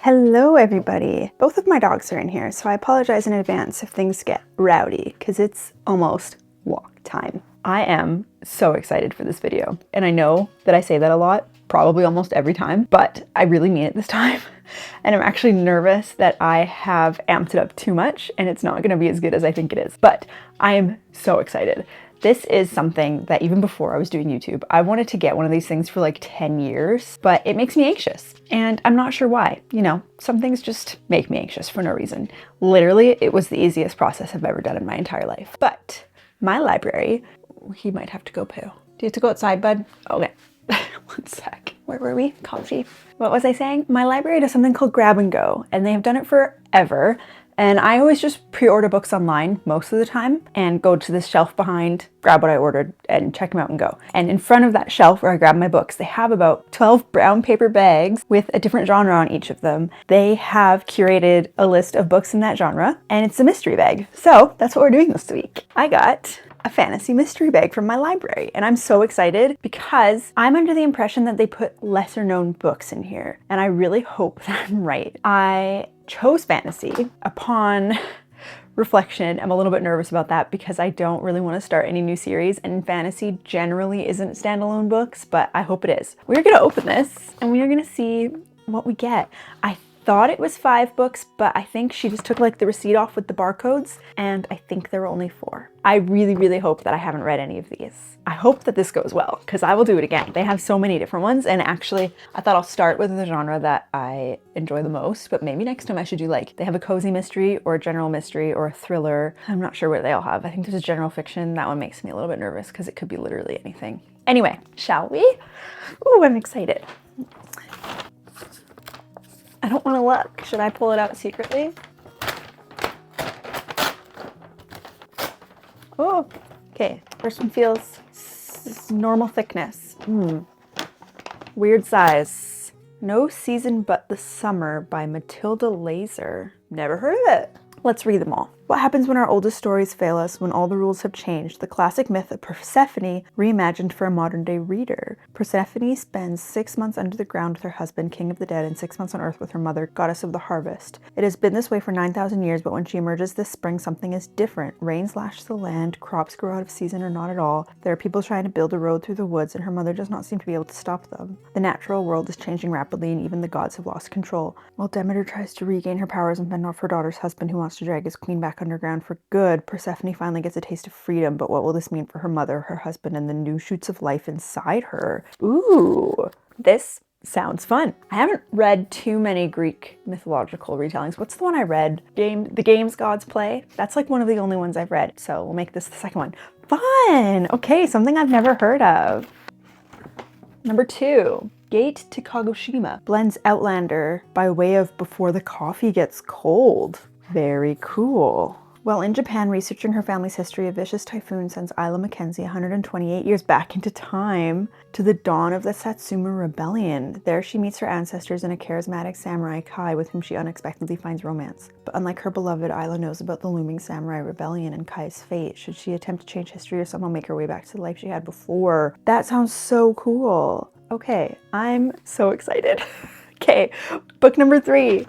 Hello everybody! Both of my dogs are in here, so I apologize in advance if things get rowdy, because it's almost walk time. I am so excited for this video, and I know that I say that a lot, probably almost every time, but I really mean it this time. And I'm actually nervous that I have amped it up too much and it's not going to be as good as I think it is, but I am so excited. This is something that even before I was doing YouTube, I wanted to get one of these things for like 10 years, but it makes me anxious and I'm not sure why. You know, some things just make me anxious for no reason. Literally, it was the easiest process I've ever done in my entire life. But my library, he might have to go poo. Do you have to go outside, bud? Okay. One sec. Where were we? Coffee. What was I saying? My library does something called Grab and Go, and they have done it forever. And I always just pre-order books online most of the time and go to this shelf behind, grab what I ordered and check them out and go. And in front of that shelf where I grab my books, they have about 12 brown paper bags with a different genre on each of them. They have curated a list of books in that genre and it's a mystery bag. So that's what we're doing this week. I got a fantasy mystery bag from my library and I'm so excited because I'm under the impression that they put lesser known books in here and I really hope that I'm right. I chose fantasy. Upon reflection, I'm a little bit nervous about that because I don't really want to start any new series and fantasy generally isn't standalone books, but I hope it is. We're gonna open this and we are gonna see what we get. I thought it was 5 books, but I think she just took like the receipt off with the barcodes and I think there were only 4. I really, really hope that I haven't read any of these. I hope that this goes well because I will do it again. They have so many different ones and actually I thought I'll start with the genre that I enjoy the most, but maybe next time I should do like, they have a cozy mystery or a general mystery or a thriller. I'm not sure what they all have. I think there's a general fiction. That one makes me a little bit nervous because it could be literally anything. Anyway, shall we? Ooh, I'm excited. I don't want to look. Should I pull it out secretly? Oh, okay. First one feels normal thickness. Weird size. No Season But the Summer by Matilda Laser. Never heard of it. Let's read them all. What happens when our oldest stories fail us, when all the rules have changed? The classic myth of Persephone reimagined for a modern-day reader. Persephone spends 6 months under the ground with her husband, king of the dead, and 6 months on earth with her mother, goddess of the harvest. It has been this way for 9,000 years, but when she emerges this spring, something is different. Rains lash the land, crops grow out of season or not at all. There are people trying to build a road through the woods, and her mother does not seem to be able to stop them. The natural world is changing rapidly, and even the gods have lost control. While Demeter tries to regain her powers and fend off her daughter's husband who wants to drag his queen back underground for good, Persephone finally gets a taste of freedom, but what will this mean for her mother, her husband, and the new shoots of life inside her? Ooh, this sounds fun. I haven't read too many Greek mythological retellings. What's the one I read? The Games Gods Play? That's like one of the only ones I've read, so we'll make this the second one. Fun! Okay, something I've never heard of. Number 2. Gate to Kagoshima blends Outlander by way of Before the Coffee Gets Cold. Very cool. While in Japan researching her family's history, a vicious typhoon sends Isla Mackenzie 128 years back into time to the dawn of the Satsuma Rebellion. There she meets her ancestors and a charismatic samurai, Kai, with whom she unexpectedly finds romance. But unlike her beloved, Isla knows about the looming samurai rebellion and Kai's fate. Should she attempt to change history or somehow make her way back to the life she had before? That sounds so cool. Okay, I'm so excited. Okay, book number 3.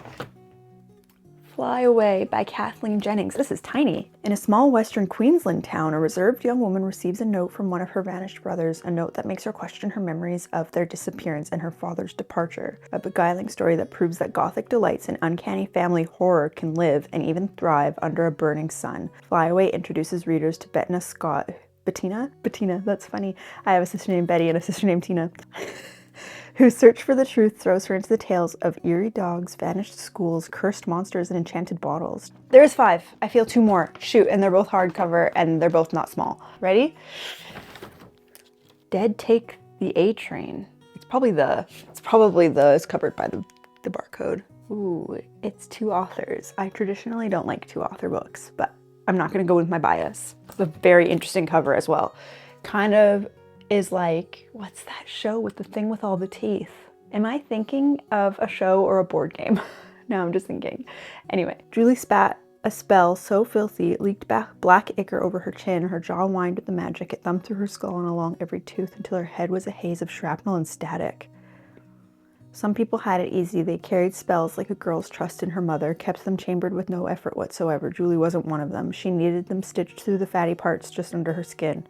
Fly Away by Kathleen Jennings. This is tiny. In a small western Queensland town, a reserved young woman receives a note from one of her vanished brothers, a note that makes her question her memories of their disappearance and her father's departure. A beguiling story that proves that gothic delights and uncanny family horror can live and even thrive under a burning sun. Fly Away introduces readers to Bettina Scott. Bettina, that's funny. I have a sister named Betty and a sister named Tina. Whose search for the truth throws her into the tales of eerie dogs, vanished schools, cursed monsters, and enchanted bottles. There's 5. I feel 2 more. Shoot, and they're both hardcover, and they're both not small. Ready? Dead Take the A Train. It's covered by the barcode. Ooh, it's 2 authors. I traditionally don't like 2 author books, but I'm not gonna go with my bias. It's a very interesting cover as well. Kind of is like, what's that show with the thing with all the teeth? Am I thinking of a show or a board game? No, I'm just thinking. Anyway, Julie spat a spell so filthy it leaked back black ichor over her chin. Her jaw whined with the magic. It thumbed through her skull and along every tooth until her head was a haze of shrapnel and static. Some people had it easy. They carried spells like a girl's trust in her mother, kept them chambered with no effort whatsoever. Julie wasn't one of them. She needed them stitched through the fatty parts just under her skin.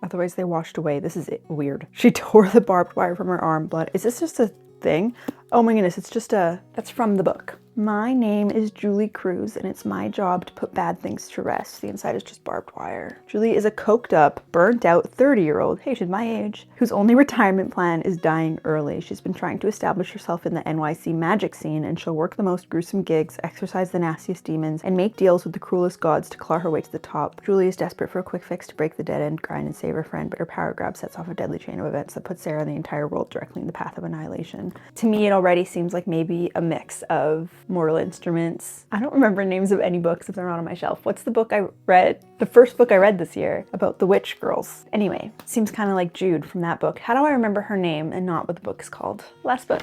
Otherwise, they washed away. This is weird. She tore the barbed wire from her arm. Blood. Is this just a thing? Oh my goodness, it's just that's from the book. My name is Julie Cruz, and it's my job to put bad things to rest. The inside is just barbed wire. Julie is a coked up, burnt out 30-year-old, hey, she's my age, whose only retirement plan is dying early. She's been trying to establish herself in the NYC magic scene, and she'll work the most gruesome gigs, exorcise the nastiest demons, and make deals with the cruelest gods to claw her way to the top. Julie is desperate for a quick fix to break the dead-end grind and save her friend, but her power grab sets off a deadly chain of events that puts Sarah and the entire world directly in the path of annihilation. To me, it already seems like maybe a mix of Mortal Instruments. I don't remember names of any books if they're not on my shelf. What's the book I read? The first book I read this year about the witch girls. Anyway, seems kind of like Jude from that book. How do I remember her name and not what the book is called? Last book.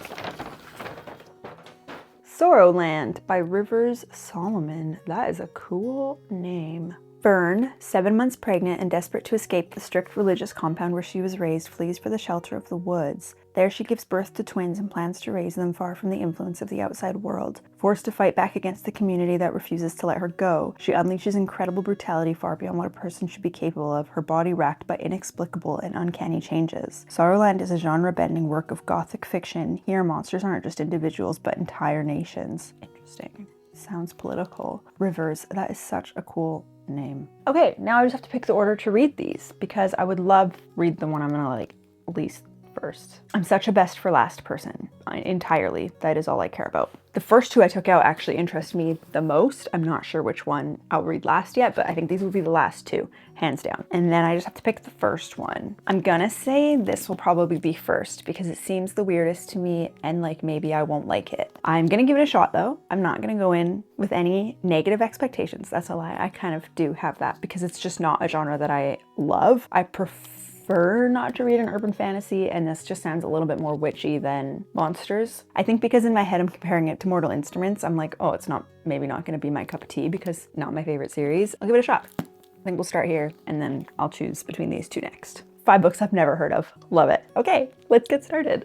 Sorrowland by Rivers Solomon. That is a cool name. Fern, 7 months pregnant and desperate to escape the strict religious compound where she was raised, flees for the shelter of the woods. There she gives birth to twins and plans to raise them far from the influence of the outside world. Forced to fight back against the community that refuses to let her go, she unleashes incredible brutality far beyond what a person should be capable of, her body racked by inexplicable and uncanny changes. Sorrowland is a genre-bending work of gothic fiction. Here, monsters aren't just individuals, but entire nations. Interesting. Sounds political. Rivers, that is such a cool name. Okay, now I just have to pick the order to read these because I would love read the one I'm gonna like least first. I'm such a best for last person, entirely. That is all I care about. The first two I took out actually interest me the most. I'm not sure which one I'll read last yet, but I think these will be the last two, hands down. And then I just have to pick the first one. I'm gonna say this will probably be first because it seems the weirdest to me and like maybe I won't like it. I'm gonna give it a shot though. I'm not gonna go in with any negative expectations. That's a lie. I kind of do have that because it's just not a genre that I love. I prefer not to read an urban fantasy, and this just sounds a little bit more witchy than monsters. I think because in my head I'm comparing it to Mortal Instruments, I'm like, oh, it's maybe not going to be my cup of tea because not my favorite series. I'll give it a shot. I think we'll start here and then I'll choose between these two next. 5 books I've never heard of. Love it. Okay, let's get started.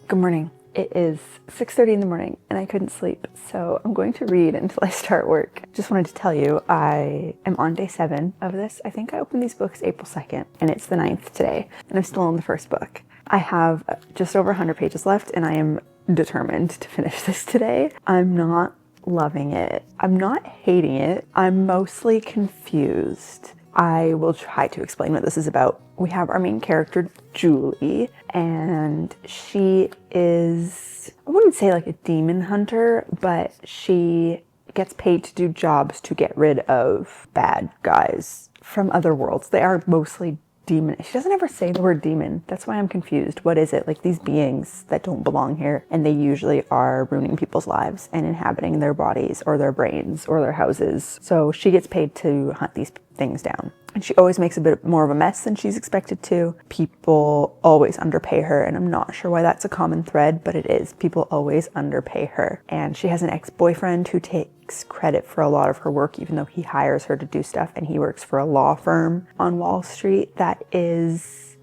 Good morning. It is 6:30 in the morning and I couldn't sleep, so I'm going to read until I start work. Just wanted to tell you I am on day 7 of this. I think I opened these books April 2nd and it's the 9th today and I'm still on the first book. I have just over 100 pages left and I am determined to finish this today. I'm not loving it. I'm not hating it. I'm mostly confused. I will try to explain what this is about. We have our main character, Julie, and she is, I wouldn't say like a demon hunter, but she gets paid to do jobs to get rid of bad guys from other worlds. They are mostly demon. She doesn't ever say the word demon. That's why I'm confused. What is it? Like these beings that don't belong here, and they usually are ruining people's lives and inhabiting their bodies or their brains or their houses. So she gets paid to hunt these things down. And she always makes a bit more of a mess than she's expected to. People always underpay her, and I'm not sure why that's a common thread, but it is. People always underpay her. And she has an ex-boyfriend who takes credit for a lot of her work, even though he hires her to do stuff, and he works for a law firm on Wall Street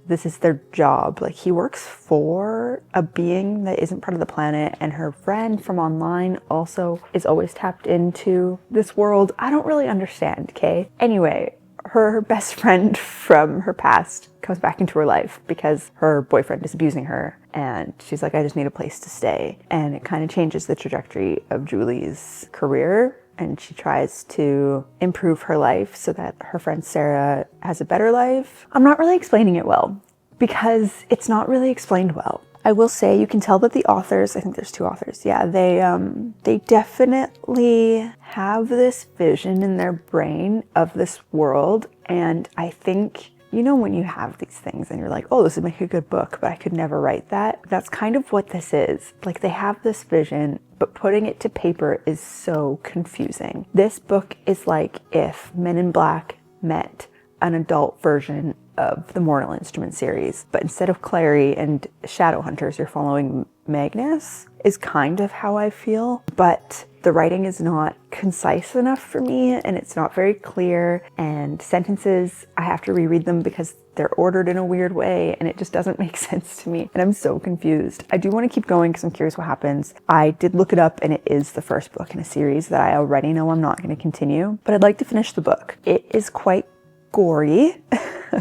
this is their job. Like, he works for a being that isn't part of the planet, and her friend from online also is always tapped into this world. I don't really understand, okay? Anyway, her best friend from her past comes back into her life because her boyfriend is abusing her, and she's like, I just need a place to stay. And it kind of changes the trajectory of Julie's career, and she tries to improve her life so that her friend Sarah has a better life. I'm not really explaining it well because it's not really explained well. I will say you can tell that the authors, I think there's 2 authors, yeah, they definitely have this vision in their brain of this world, and I think, you know, when you have these things and you're like, oh, this would make a good book, but I could never write that. That's kind of what this is. Like, they have this vision, but putting it to paper is so confusing. This book is like if Men in Black met an adult version of the Mortal Instrument series, but instead of Clary and Shadowhunters, you're following Magnus, is kind of how I feel, but the writing is not concise enough for me, and it's not very clear, and sentences, I have to reread them because they're ordered in a weird way, and it just doesn't make sense to me, and I'm so confused. I do want to keep going because I'm curious what happens. I did look it up, and it is the first book in a series that I already know I'm not going to continue, but I'd like to finish the book. It is quite gory.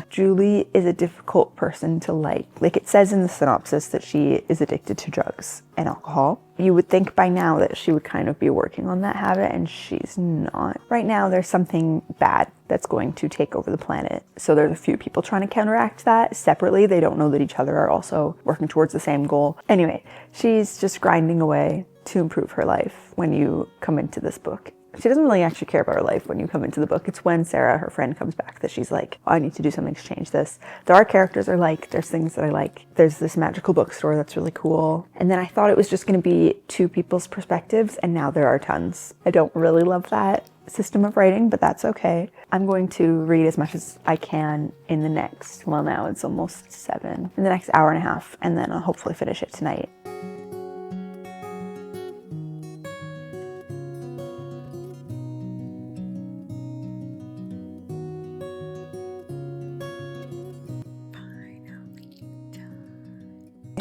Julie is a difficult person to like. Like it says in the synopsis that she is addicted to drugs and alcohol. You would think by now that she would kind of be working on that habit, and she's not. Right now there's something bad that's going to take over the planet. So there's a few people trying to counteract that separately. They don't know that each other are also working towards the same goal. Anyway, she's just grinding away to improve her life when you come into this book. She doesn't really actually care about her life when you come into the book. It's when Sarah, her friend, comes back that she's like, oh, I need to do something to change this. There are characters I like. There's things that I like. There's this magical bookstore that's really cool. And then I thought it was just going to be two people's perspectives, and now there are tons. I don't really love that system of writing, but that's okay. I'm going to read as much as I can in the next, well, now it's almost 7, in the next hour and a half, and then I'll hopefully finish it tonight.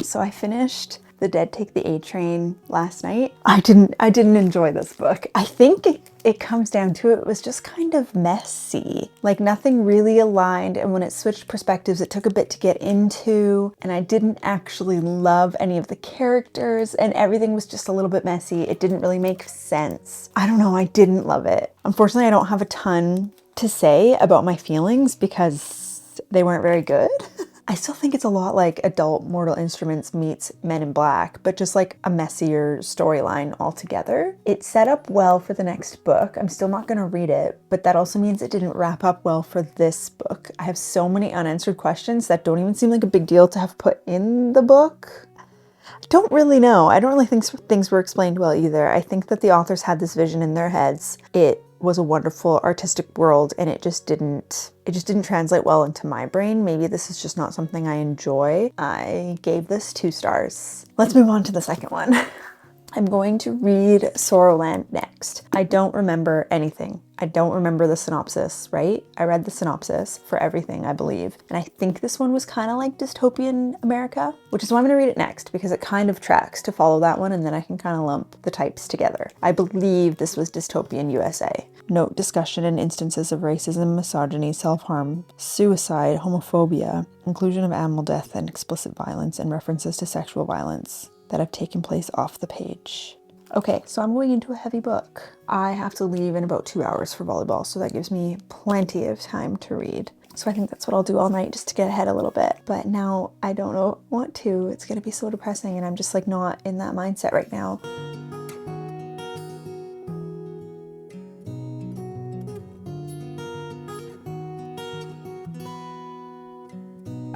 So I finished The Dead Take the A Train last night. I didn't enjoy this book. I think it comes down to it was just kind of messy. Like nothing really aligned, and when it switched perspectives, it took a bit to get into, and I didn't actually love any of the characters, and everything was just a little bit messy. It didn't really make sense. I don't know, I didn't love it. Unfortunately, I don't have a ton to say about my feelings because they weren't very good. I still think it's a lot like adult Mortal Instruments meets Men in Black, but just like a messier storyline altogether. It set up well for the next book. I'm still not going to read it, but that also means it didn't wrap up well for this book. I have so many unanswered questions that don't even seem like a big deal to have put in the book. I don't really know. I don't really think things were explained well either. I think that the authors had this vision in their heads. It was a wonderful artistic world, and it just didn't translate well into my brain. Maybe this is just not something I enjoy. I gave this 2 stars. Let's move on to the second one. I'm going to read Sorrowland next. I don't remember anything. I don't remember the synopsis, right? I read the synopsis for everything, I believe. And I think this one was kind of like dystopian America, which is why I'm going to read it next, because it kind of tracks to follow that one, and then I can kind of lump the types together. I believe this was dystopian USA. Note discussion and instances of racism, misogyny, self-harm, suicide, homophobia, inclusion of animal death and explicit violence, and references to sexual violence that have taken place off the page. Okay, so I'm going into a heavy book. I have to leave in about 2 hours for volleyball, so that gives me plenty of time to read. So I think that's what I'll do all night, just to get ahead a little bit. But now I don't want to. It's gonna be so depressing, and I'm just like not in that mindset right now.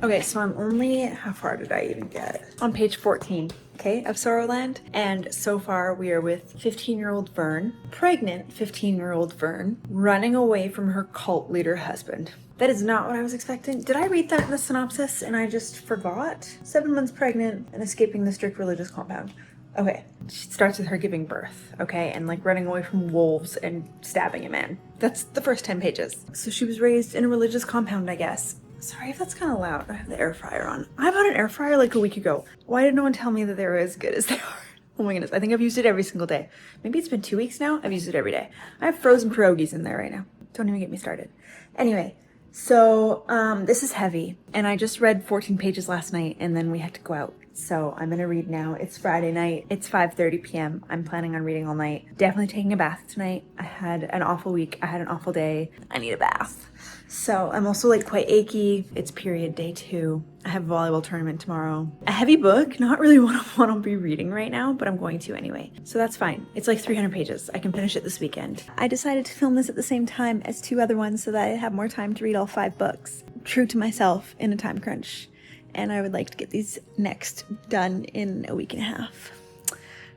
Okay, so I'm only, how far did I even get? On page 14, okay, of Sorrowland. And so far we are with 15-year-old Vern, pregnant 15-year-old Vern, running away from her cult leader husband. That is not what I was expecting. Did I read that in the synopsis and I just forgot? 7 months pregnant and escaping the strict religious compound. Okay, she starts with her giving birth, okay, and like running away from wolves and stabbing a man. That's the first 10 pages. So she was raised in a religious compound, I guess. Sorry if that's kind of loud. I have the air fryer on. I bought an air fryer like a week ago. Why did no one tell me that they were as good as they are? Oh my goodness, I think I've used it every single day. Maybe it's been 2 weeks now. I've used it every day. I have frozen pierogies in there right now. Don't even get me started. Anyway, so this is heavy, and I just read 14 pages last night, and then we had to go out. So I'm gonna read now. It's Friday night. It's 5:30 p.m. I'm planning on reading all night. Definitely taking a bath tonight. I had an awful week. I had an awful day. I need a bath. So I'm also like quite achy. It's period day 2. I have a volleyball tournament tomorrow. A heavy book, not really what I want to be reading right now, but I'm going to anyway. So that's fine. It's like 300 pages. I can finish it this weekend. I decided to film this at the same time as 2 other ones so that I have more time to read all 5 books. True to myself in a time crunch. And I would like to get these next done in a week and a half.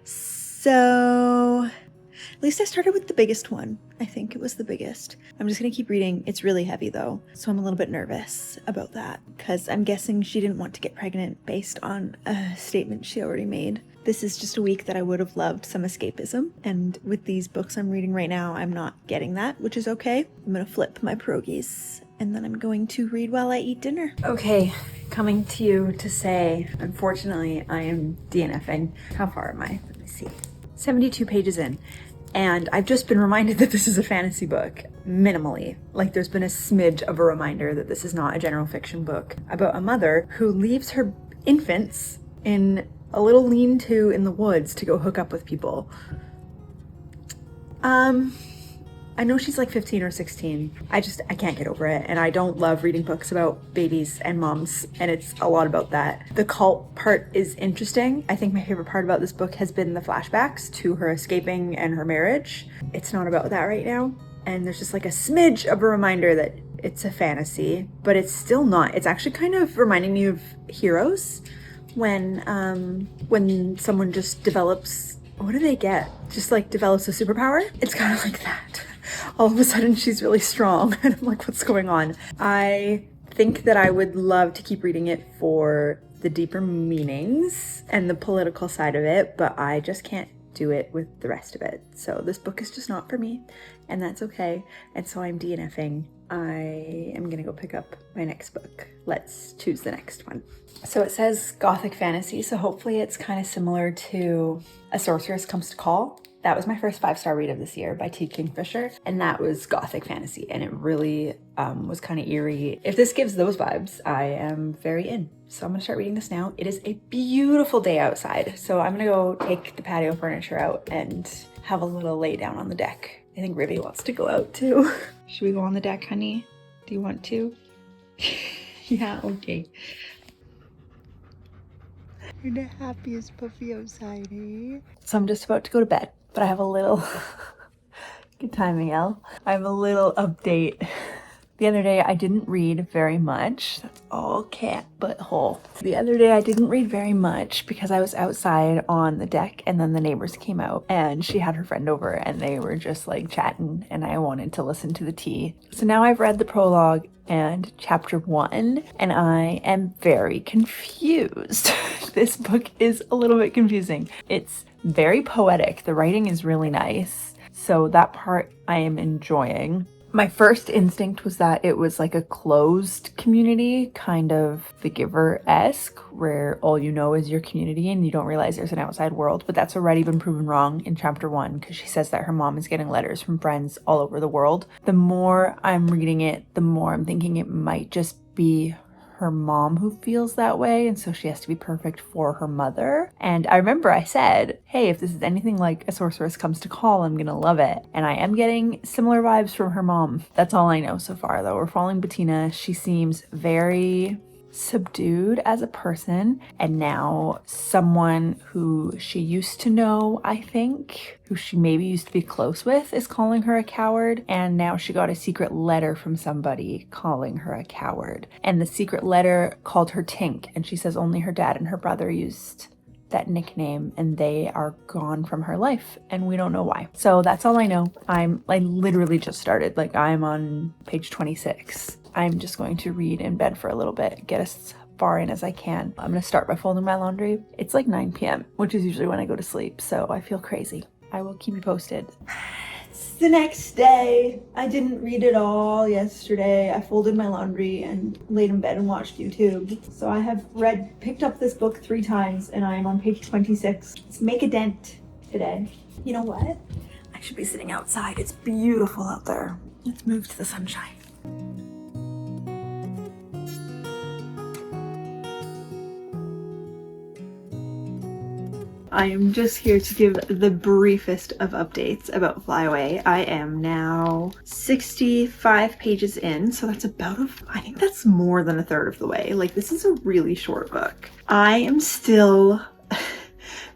So At least I started with the biggest one. I think it was the biggest. I'm just gonna keep reading. It's really heavy though, so I'm a little bit nervous about that because I'm guessing she didn't want to get pregnant based on a statement she already made. This is just a week that I would have loved some escapism, and with these books I'm reading right now, I'm not getting that, which is okay. I'm gonna flip my pierogies, and then I'm going to read while I eat dinner. Okay, coming to you to say, unfortunately, I am DNFing. How far am I? Let me see. 72 pages in, and I've just been reminded that this is a fantasy book, minimally. Like, there's been a smidge of a reminder that this is not a general fiction book about a mother who leaves her infants in a little lean-to in the woods to go hook up with people. I know she's like 15 or 16. I can't get over it. And I don't love reading books about babies and moms. And it's a lot about that. The cult part is interesting. I think my favorite part about this book has been the flashbacks to her escaping and her marriage. It's not about that right now. And there's just like a smidge of a reminder that it's a fantasy, but it's still not. It's actually kind of reminding me of Heroes. When someone just develops, what do they get? Just like develops a superpower? It's kind of like that. All of a sudden she's really strong and I'm like, what's going on? I think that I would love to keep reading it for the deeper meanings and the political side of it, but I just can't do it with the rest of it. So this book is just not for me, and that's okay. And so I'm DNFing. I am gonna go pick up my next book. Let's choose the next one. So it says Gothic fantasy, so hopefully it's kind of similar to A Sorceress Comes to Call. That was my first 5-star read of this year by T. Kingfisher, and that was Gothic fantasy, and it really was kind of eerie. If this gives those vibes, I am very in. So I'm gonna start reading this now. It is a beautiful day outside, so I'm gonna go take the patio furniture out and have a little lay down on the deck. I think Ribby wants to go out too. Should we go on the deck, honey? Do you want to? Yeah, okay. You're the happiest puppy outside, eh? So I'm just about to go to bed, but I have a little... Good timing, Elle. I have a little update. The other day I didn't read very much. That's all cat butthole. The other day I didn't read very much because I was outside on the deck and then the neighbors came out and she had her friend over and they were just like chatting and I wanted to listen to the tea. So now I've read the prologue and chapter 1 and I am very confused. This book is a little bit confusing. It's very poetic. The writing is really nice. So that part I am enjoying. My first instinct was that it was like a closed community, kind of The Giver-esque, where all you know is your community and you don't realize there's an outside world. But that's already been proven wrong in chapter 1 because she says that her mom is getting letters from friends all over the world. The more I'm reading it, the more I'm thinking it might just be her mom who feels that way, and so she has to be perfect for her mother. And I remember I said, hey, if this is anything like A Sorceress Comes to Call, I'm gonna love it. And I am getting similar vibes from her mom. That's all I know so far though. We're following Bettina. She seems very subdued as a person, and now someone who she used to know, I think, who she maybe used to be close with, is calling her a coward, and now she got a secret letter from somebody calling her a coward, and the secret letter called her Tink, and she says only her dad and her brother used that nickname and they are gone from her life and we don't know why. So that's all I know. I literally just started, like I'm on page 26. I'm just going to read in bed for a little bit, get as far in as I can. I'm gonna start by folding my laundry. It's like 9 p.m., which is usually when I go to sleep, so I feel crazy. I will keep you posted. It's the next day. I didn't read it all yesterday. I folded my laundry and laid in bed and watched YouTube. So I have picked up this book 3 times and I am on page 26. Let's make a dent today. You know what? I should be sitting outside. It's beautiful out there. Let's move to the sunshine. I am just here to give the briefest of updates about Fly Away. I am now 65 pages in, so that's I think that's more than a third of the way. Like, this is a really short book. I am still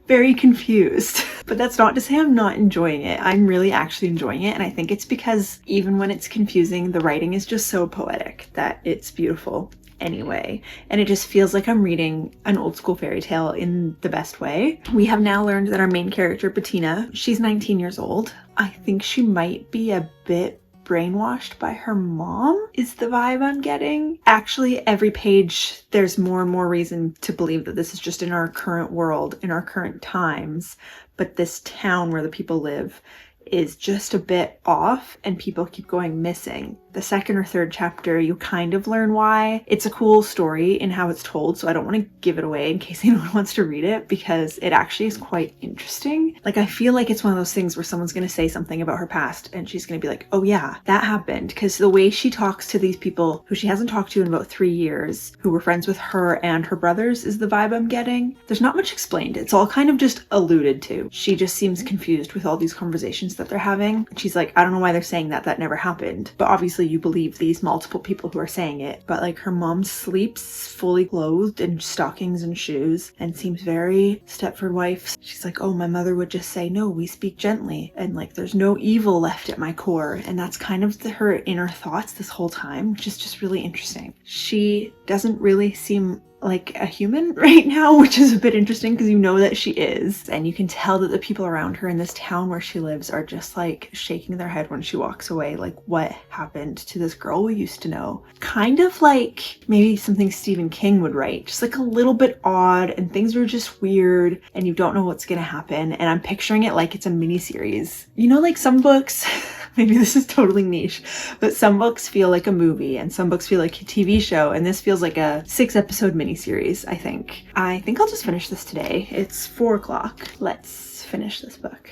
very confused, but that's not to say I'm not enjoying it. I'm really actually enjoying it, and I think it's because even when it's confusing, the writing is just so poetic that it's beautiful. anyway. And it just feels like I'm reading an old school fairy tale in the best way. We have now learned that our main character, Bettina, she's 19 years old. I think she might be a bit brainwashed by her mom, is the vibe I'm getting. Actually, every page there's more and more reason to believe that this is just in our current world, in our current times, but this town where the people live is just a bit off and people keep going missing. The second or third chapter, you kind of learn why. It's a cool story in how it's told, so I don't want to give it away in case anyone wants to read it, because it actually is quite interesting. Like, I feel like it's one of those things where someone's going to say something about her past and she's going to be like, oh yeah, that happened. Because the way she talks to these people who she hasn't talked to in about 3 years, who were friends with her and her brothers, is the vibe I'm getting. There's not much explained. It's all kind of just alluded to. She just seems confused with all these conversations that they're having. She's like, I don't know why they're saying that. That never happened. But obviously you believe these multiple people who are saying it. But like, her mom sleeps fully clothed in stockings and shoes and seems very Stepford wife. She's like, oh, my mother would just say, no, we speak gently. And like, there's no evil left at my core. And that's kind of her inner thoughts this whole time, which is just really interesting. She doesn't really seem like a human right now, which is a bit interesting because you know that she is. And you can tell that the people around her in this town where she lives are just like shaking their head when she walks away. Like, what happened to this girl we used to know? Kind of like maybe something Stephen King would write, just like a little bit odd, and things are just weird and you don't know what's gonna happen. And I'm picturing it like it's a mini series. You know, like some books maybe this is totally niche, but some books feel like a movie and some books feel like a TV show, and this feels like a 6-episode miniseries, I think. I think I'll just finish this today. It's 4 o'clock. Let's finish this book.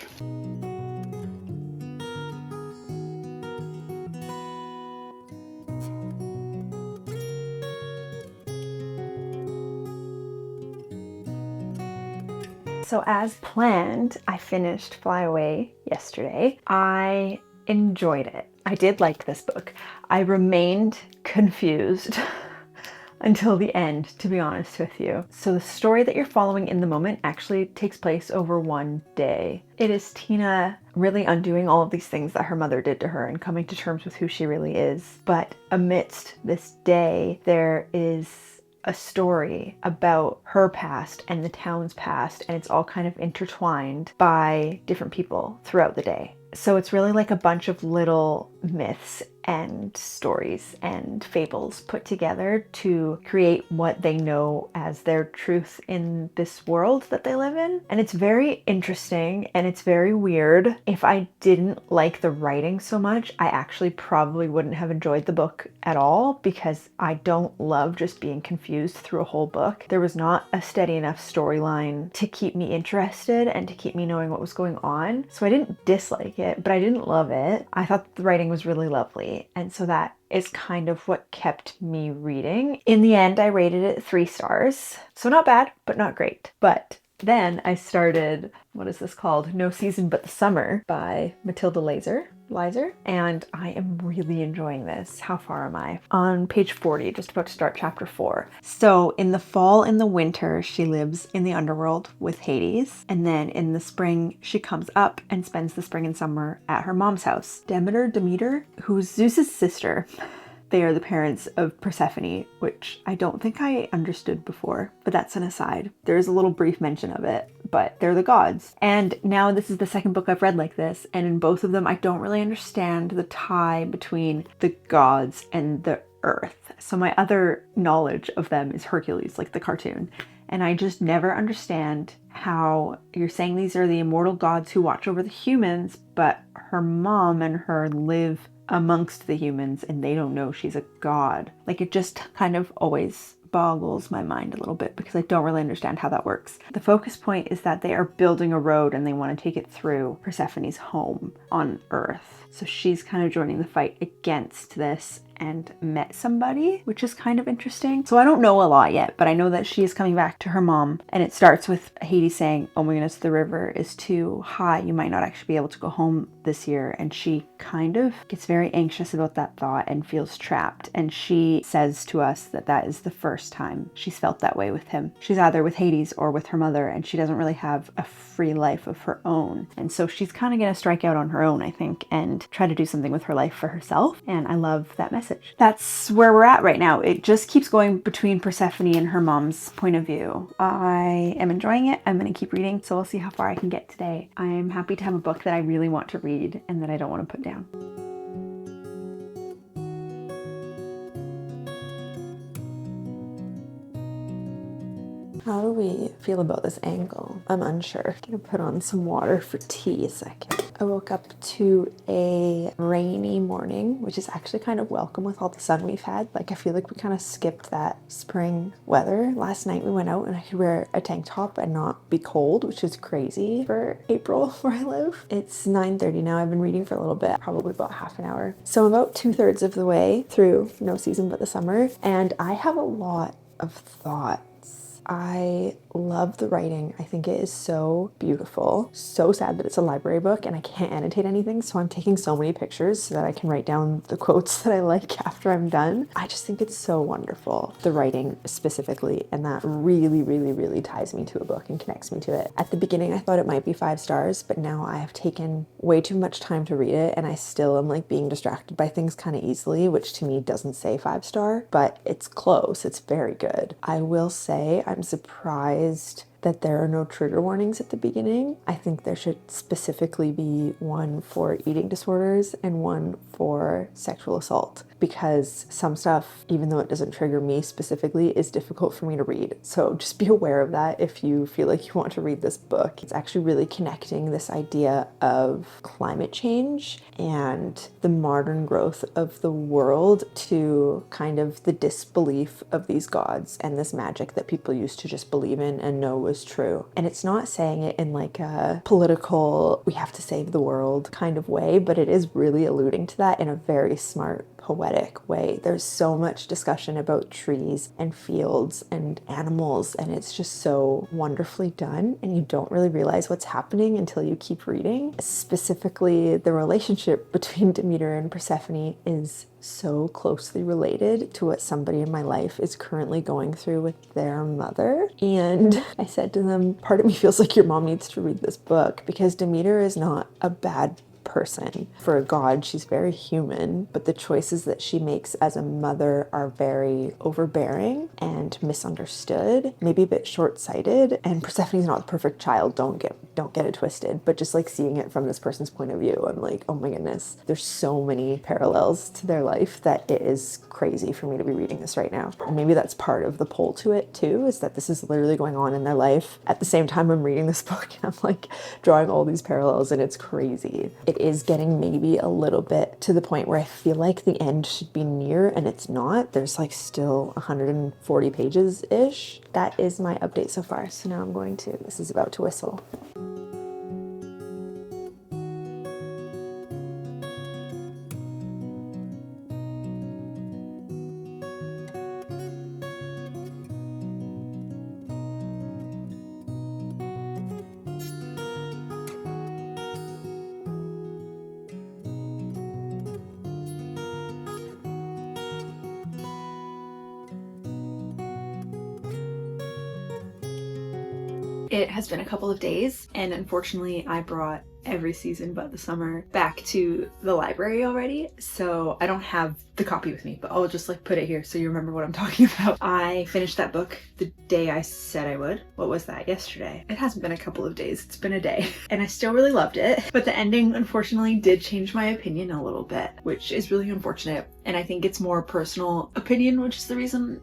So as planned, I finished Fly Away yesterday. I enjoyed it. I did like this book. I remained confused until the end, to be honest with you. So the story that you're following in the moment actually takes place over one day. It is Tina really undoing all of these things that her mother did to her and coming to terms with who she really is. But amidst this day, there is a story about her past and the town's past, and it's all kind of intertwined by different people throughout the day. So it's really like a bunch of little myths and stories and fables put together to create what they know as their truth in this world that they live in. And it's very interesting and it's very weird. If I didn't like the writing so much, I actually probably wouldn't have enjoyed the book at all, because I don't love just being confused through a whole book. There was not a steady enough storyline to keep me interested and to keep me knowing what was going on. So I didn't dislike it, but I didn't love it. I thought the writing was really lovely. And so that is kind of what kept me reading. In the end, I rated it 3 stars. So not bad, but not great. But then I started, what is this called? No Season But the Summer by Matilda Leiser. And I am really enjoying this. How far am I? On page 40, just about to start chapter 4. So in the fall and the winter, she lives in the underworld with Hades. And then in the spring, she comes up and spends the spring and summer at her mom's house. Demeter, who's Zeus's sister. They are the parents of Persephone, which I don't think I understood before, but that's an aside. There's a little brief mention of it, but they're the gods. And now this is the second book I've read like this, and in both of them I don't really understand the tie between the gods and the earth. So my other knowledge of them is Hercules, like the cartoon. And I just never understand how you're saying these are the immortal gods who watch over the humans, but her mom and her live amongst the humans and they don't know she's a god. Like, it just kind of always boggles my mind a little bit because I don't really understand how that works. The focus point is that they are building a road and they want to take it through Persephone's home on Earth. So she's kind of joining the fight against this and met somebody, which is kind of interesting. So I don't know a lot yet, but I know that she is coming back to her mom, and it starts with Hades saying, oh my goodness, the river is too high. You might not actually be able to go home this year. And she kind of gets very anxious about that thought and feels trapped. And she says to us that that is the first time she's felt that way with him. She's either with Hades or with her mother, and she doesn't really have a free life of her own. And so she's kind of going to strike out on her own, I think, and try to do something with her life for herself. And I love that message. message. That's where we're at right now. It just keeps going between Persephone and her mom's point of view. I am enjoying it. I'm going to keep reading, so we'll see how far I can get today. I am happy to have a book that I really want to read and that I don't want to put down. How do we feel about this angle? I'm unsure. I'm gonna put on some water for tea a second. I woke up to a rainy morning, which is actually kind of welcome with all the sun we've had. Like, I feel like we kind of skipped that spring weather. Last night we went out and I could wear a tank top and not be cold, which is crazy for April where I live. It's 9:30 now. I've been reading for a little bit, probably about half an hour. So I'm about 2/3 of the way through No Season But the Summer, and I have a lot of thoughts. I love the writing. I think it is so beautiful. So sad that it's a library book and I can't annotate anything, so I'm taking so many pictures so that I can write down the quotes that I like after I'm done. I just think it's so wonderful, the writing specifically, and that really, really, really ties me to a book and connects me to it. At the beginning, I thought it might be 5 stars, but now I have taken way too much time to read it and I still am like being distracted by things kind of easily, which to me doesn't say 5 star, but it's close. It's very good. I will say I'm surprised that there are no trigger warnings at the beginning. I think there should specifically be one for eating disorders and one for sexual assault, because some stuff, even though it doesn't trigger me specifically, is difficult for me to read. So just be aware of that if you feel like you want to read this book. It's actually really connecting this idea of climate change and the modern growth of the world to kind of the disbelief of these gods and this magic that people used to just believe in and know was true. And it's not saying it in like a political, we have to save the world kind of way, but it is really alluding to that in a very smart, poetic way. There's so much discussion about trees and fields and animals, and it's just so wonderfully done, and you don't really realize what's happening until you keep reading. Specifically, the relationship between Demeter and Persephone is so closely related to what somebody in my life is currently going through with their mother. And I said to them, part of me feels like your mom needs to read this book, because Demeter is not a bad person. For a god, she's very human, but the choices that she makes as a mother are very overbearing and misunderstood, maybe a bit short-sighted. And Persephone's not the perfect child, don't get it twisted, but just like seeing it from this person's point of view, I'm like, oh my goodness, there's so many parallels to their life that it is crazy for me to be reading this right now. And maybe that's part of the pull to it too, is that this is literally going on in their life at the same time I'm reading this book, and I'm like drawing all these parallels, and it's crazy. It is getting maybe a little bit to the point where I feel like the end should be near, and it's not. There's like still 140 pages-ish. That is my update so far. So now this is about to whistle. It has been a couple of days, and unfortunately I brought Every Season But the Summer back to the library already, so I don't have the copy with me, but I'll just like put it here so you remember what I'm talking about. I finished that book the day I said I would. What was that? Yesterday. It hasn't been a couple of days, it's been a day. And I still really loved it, but the ending unfortunately did change my opinion a little bit, which is really unfortunate. And I think it's more personal opinion, which is the reason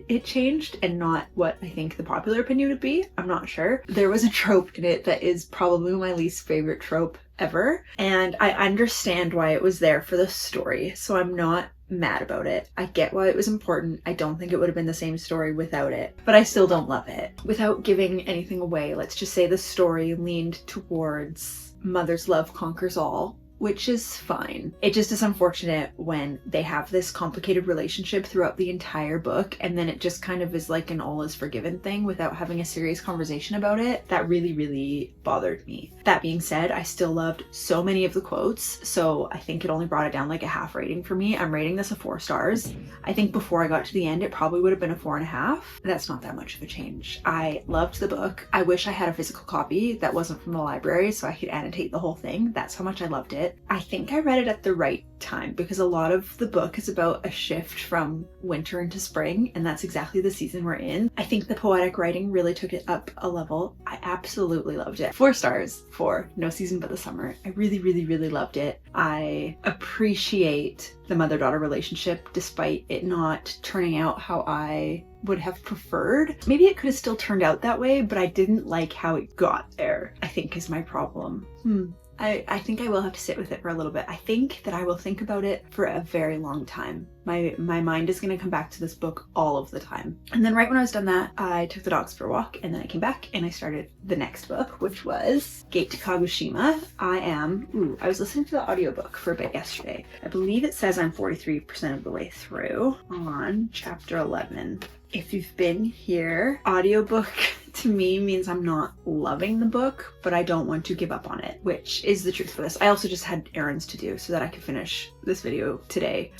it changed, and not what I think the popular opinion would be. I'm not sure. There was a trope in it that is probably my least favorite trope ever, and I understand why it was there for the story, so I'm not mad about it. I get why it was important. I don't think it would have been the same story without it, but I still don't love it. Without giving anything away, let's just say the story leaned towards mother's love conquers all, which is fine. It just is unfortunate when they have this complicated relationship throughout the entire book, and then it just kind of is like an all is forgiven thing without having a serious conversation about it. That really, really bothered me. That being said, I still loved so many of the quotes, so I think it only brought it down like a half rating for me. I'm rating this a 4 stars. I think before I got to the end, it probably would have been a 4.5. That's not that much of a change. I loved the book. I wish I had a physical copy that wasn't from the library so I could annotate the whole thing. That's how much I loved it. it. I think I read it at the right time because a lot of the book is about a shift from winter into spring, and that's exactly the season we're in. I think the poetic writing really took it up a level. I absolutely loved it. 4 stars for No Season But the Summer. I really, really, really loved it. I appreciate the mother-daughter relationship despite it not turning out how I would have preferred. Maybe it could have still turned out that way, but I didn't like how it got there, I think is my problem. I think I will have to sit with it for a little bit. I think that I will think about it for a very long time. My mind is going to come back to this book all of the time. And then right when I was done that, I took the dogs for a walk, and then I came back and I started the next book, which was Gate to Kagoshima. I was listening to the audiobook for a bit yesterday. I believe it says I'm 43% of the way through on chapter 11. If you've been here, audiobook to me means I'm not loving the book, but I don't want to give up on it, which is the truth for this. I also just had errands to do so that I could finish this video today.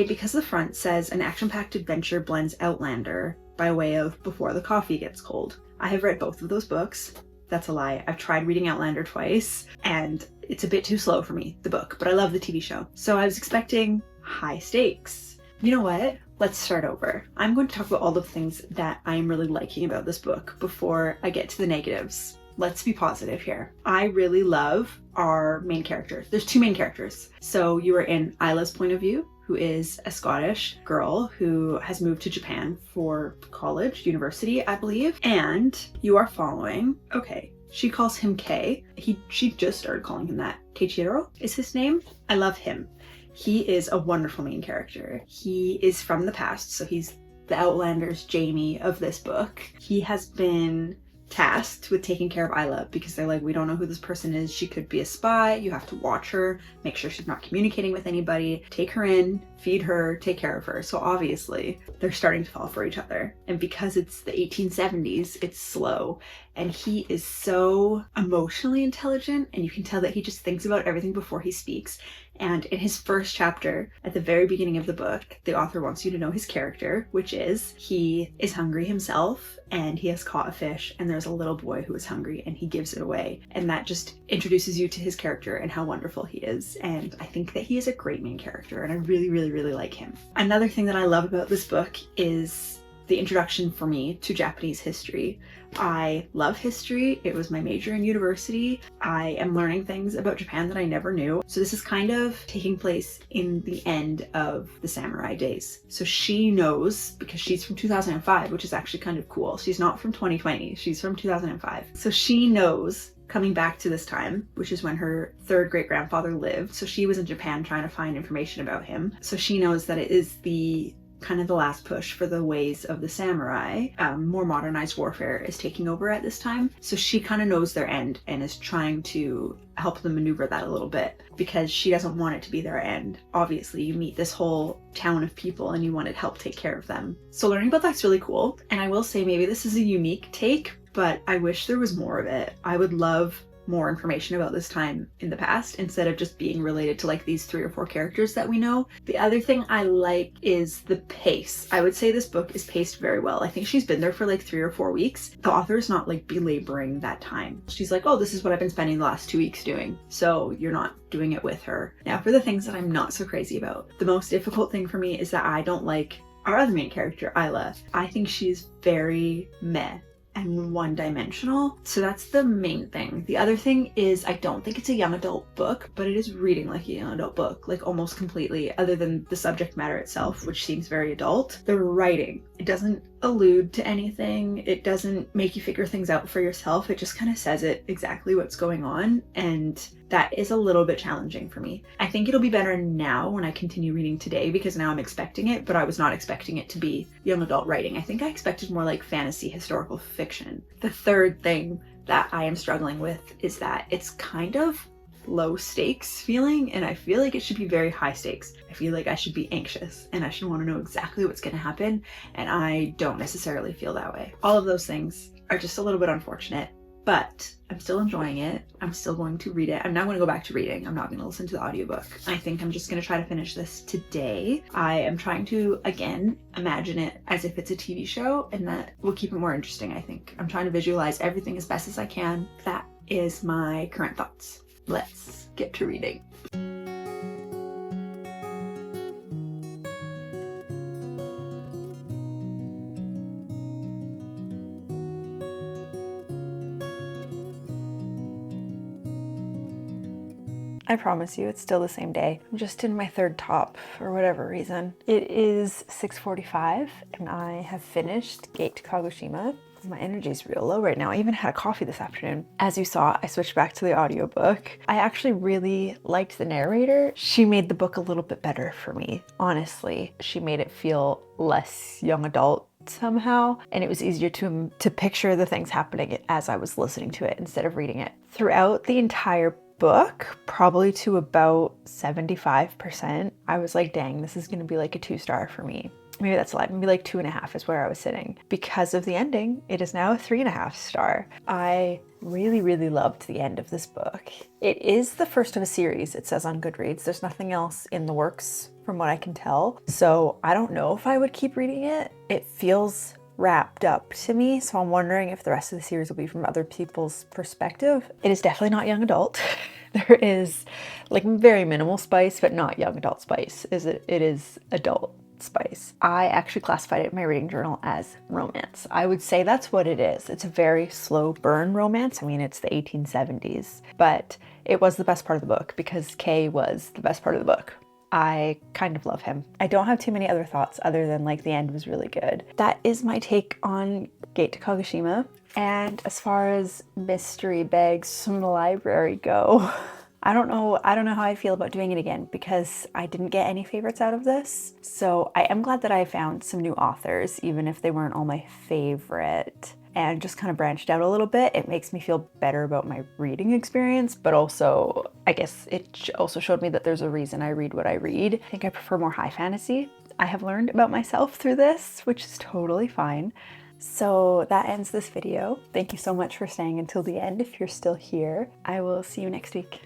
Because the front says an action-packed adventure blends Outlander by way of Before the Coffee Gets Cold. I have read both of those books. That's a lie. I've tried reading Outlander twice, and it's a bit too slow for me, the book, but I love the TV show. So I was expecting high stakes. You know what? Let's start over. I'm going to talk about all the things that I'm really liking about this book before I get to the negatives. Let's be positive here. I really love our main character. There's 2 main characters. So you are in Isla's point of view, who is a Scottish girl who has moved to Japan for college, university, I believe. And you are following, she calls him Kei. She just started calling him that. Keiichiro is his name. I love him. He is a wonderful main character. He is from the past, so he's the Outlander's Jamie of this book. He has been tasked with taking care of Isla because they're like, we don't know who this person is. She could be a spy. You have to watch her, make sure she's not communicating with anybody, take her in, feed her, take care of her. So obviously they're starting to fall for each other. And because it's the 1870s, it's slow. And he is so emotionally intelligent, and you can tell that he just thinks about everything before he speaks. And in his first chapter, at the very beginning of the book, the author wants you to know his character, which is he is hungry himself, and he has caught a fish, and there's a little boy who is hungry, and he gives it away. And that just introduces you to his character and how wonderful he is. And I think that he is a great main character, and I really, really, really like him. Another thing that I love about this book is the introduction for me to Japanese history. I love history. It was my major in university. I am learning things about Japan that I never knew. So this is kind of taking place in the end of the samurai days. So she knows, because she's from 2005, which is actually kind of cool. She's not from 2020, she's from 2005. So she knows coming back to this time, which is when her 3rd great-grandfather lived. So she was in Japan trying to find information about him. So she knows that it is the kind of the last push for the ways of the samurai. More modernized warfare is taking over at this time. So she kind of knows their end and is trying to help them maneuver that a little bit because she doesn't want it to be their end. Obviously, you meet this whole town of people and you want to help take care of them. So learning about that's really cool. And I will say maybe this is a unique take, but I wish there was more of it. I would love more information about this time in the past instead of just being related to like these 3 or 4 characters that we know. The other thing I like is the pace. I would say this book is paced very well. I think she's been there for like 3 or 4 weeks. The author is not like belaboring that time. She's like, oh, this is what I've been spending the last 2 weeks doing. So you're not doing it with her. Now for the things that I'm not so crazy about. The most difficult thing for me is that I don't like our other main character, Isla. I think she's very meh and one-dimensional. So that's the main thing. The other thing is I don't think it's a young adult book, but it is reading like a young adult book, like almost completely, other than the subject matter itself, which seems very adult. The writing, it doesn't allude to anything. It doesn't make you figure things out for yourself. It just kind of says it exactly what's going on. And that is a little bit challenging for me. I think it'll be better now when I continue reading today because now I'm expecting it, but I was not expecting it to be young adult writing. I think I expected more like fantasy historical fiction. The third thing that I am struggling with is that it's kind of low stakes feeling, and I feel like it should be very high stakes. I feel like I should be anxious and I should want to know exactly what's going to happen, and I don't necessarily feel that way. All of those things are just a little bit unfortunate, but I'm still enjoying it. I'm still going to read it. I'm now going to go back to reading. I'm not going to listen to the audiobook. I think I'm just going to try to finish this today. I am trying to, again, imagine it as if it's a TV show, and that will keep it more interesting, I think. I'm trying to visualize everything as best as I can. That is my current thoughts. let's get to reading. I promise you, it's still the same day. I'm just in my third top for whatever reason. It is 6:45 and I have finished Gate to Kagoshima. My energy is real low right now. I even had a coffee this afternoon. As you saw, I switched back to the audiobook. I actually really liked the narrator. She made the book a little bit better for me, honestly. She made it feel less young adult somehow, and it was easier to picture the things happening as I was listening to it instead of reading it. Throughout the entire book, probably to about 75%, I was like, dang, this is gonna be like a 2-star for me. Maybe that's a lie, maybe like 2.5 is where I was sitting. Because of the ending, it is now a 3.5 star. I really, really loved the end of this book. It is the first of a series, it says on Goodreads. There's nothing else in the works from what I can tell. So I don't know if I would keep reading it. It feels wrapped up to me, so I'm wondering if the rest of the series will be from other people's perspective. It is definitely not young adult. There is like very minimal spice, but not young adult spice. It is adult spice. I actually classified it in my reading journal as romance. I would say that's what it is. It's a very slow burn romance. I mean, it's the 1870s, but it was the best part of the book because Kei was the best part of the book. I kind of love him. I don't have too many other thoughts other than like the end was really good. That is my take on Gate to Kagoshima. And as far as mystery bags from the library go, I don't know how I feel about doing it again because I didn't get any favorites out of this. So I am glad that I found some new authors, even if they weren't all my favorite, and just kind of branched out a little bit. It makes me feel better about my reading experience, but also I guess it also showed me that there's a reason I read what I read. I think I prefer more high fantasy. I have learned about myself through this, which is totally fine. So that ends this video. Thank you so much for staying until the end if you're still here. I will see you next week.